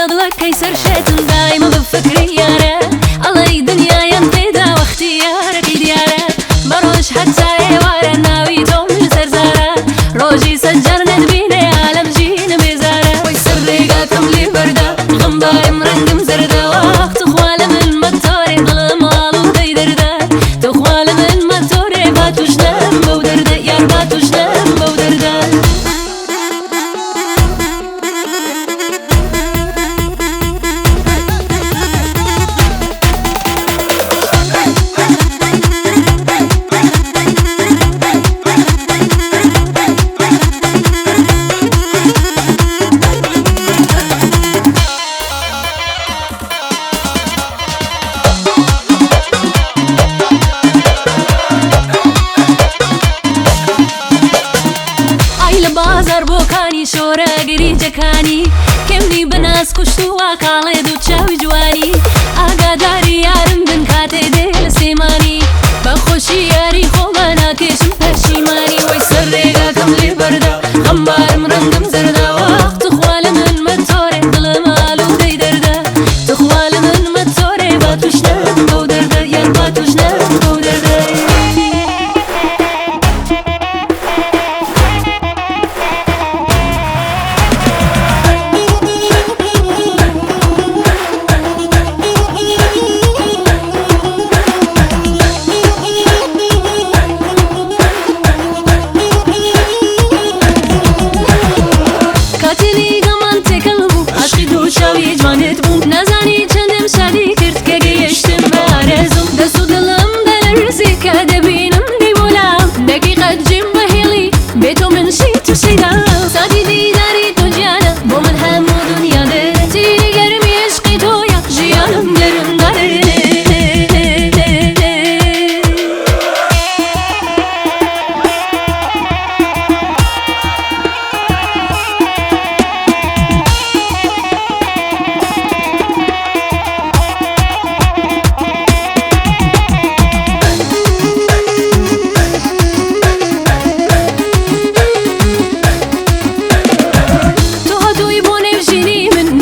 لضلك كيسر شاتم دايما بفكري يارا الله دنيا ينبدا واختيارك ديارا بروش حتى يوارا ناوي توم سرزارا روجي سجرنا دبيني عالم جينا بزارا ويسر ريقا كملي بردا غنباي مرنقم زردا وقت خوالة من مطوري ظلم والو ديدردا تخوالة من مطوري باتو جنام بودردا يار باتو جنام بودردا بازار بۆکانی شۆرە گریجەکانی کەمنی بەناس کوشت و واکاڵێ دوو چاوی جوانی ئاگاداری یارم بن کاتێ دێ لە سێمانی بەخۆشی یاری خۆمە ناکێشم پەشیمانی وەی سەر ڕێگاکەم لێ بەردا غەمبارم ڕەنگم زەردا وەخت خوا لە من مەتۆرێ دڵم ئالوودەی دەردا تخوا لە من مەتۆرێ با توش نەم بەو دەردە یار با توش نەم بەو دەردە جوانت بوم نزانی چندم شادی کرد که گیشتم به آرزوم دست و دلم دلرزی که دبینم دیبولم دقیقت جیم به هیلی به تو من شی تو شیدم سادی دیداری تو جانم با من همو دنیا ده تیری گرمی عشقی تو یا جیانم گرم داره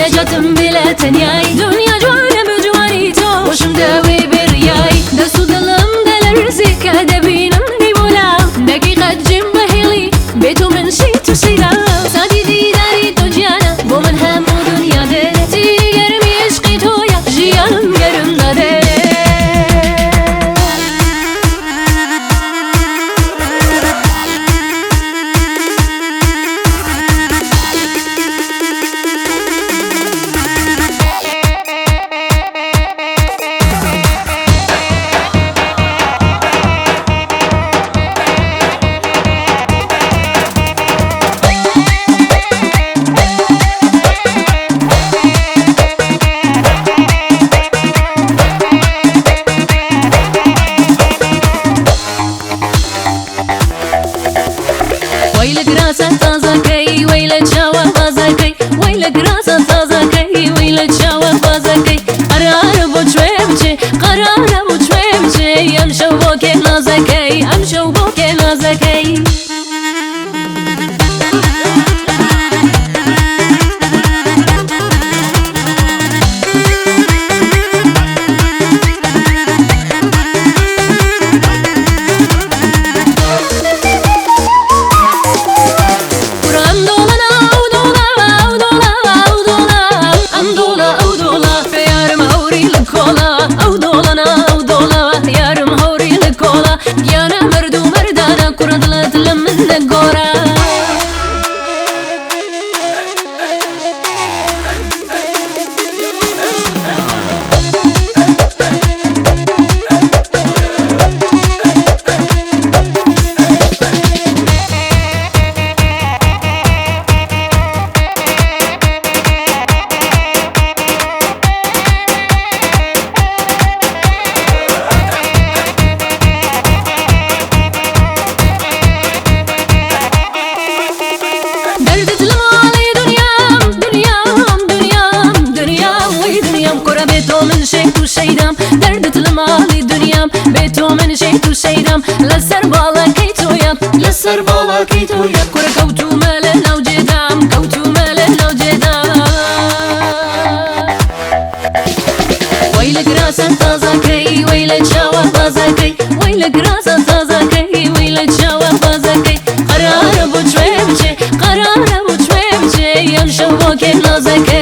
نجاتم بلا تنياي دنيا جوانا بجواني تو وشم داوي برياي دستو دلم دلرزي كدبينم ديبولا دقيقة جيم بهيلي بيتو من شي تو شيدا سادي ديداري تو جانا بو من همو دنيا ده تيري گرمي عشقي تو يا جيانم گرم داده ويلك راسه طازه كي ويلك شاوه طازه كي ويلك راسه طازه كي ويلك شاوه طازه كي قرار بوچوي بچي قرار بوچوي بچي امشو بوكي نازه كي امشو بوكي نازه كي يانا مردو مردانا كردلت لمن الجورا شيدام دردت المالي دنيام بيتو من شيتو شيدام لسر بالا كيتو يا لسر بالا كيتو يا كورا كوتو مالنا وجدام كوتو مالنا وجدام ويلة شاوة بازكي ويلة كراسة تازكي ويلة شاوة بازكي قرار بوشوي بشي قرار بوشوي بشي يمشو بوكي نازكي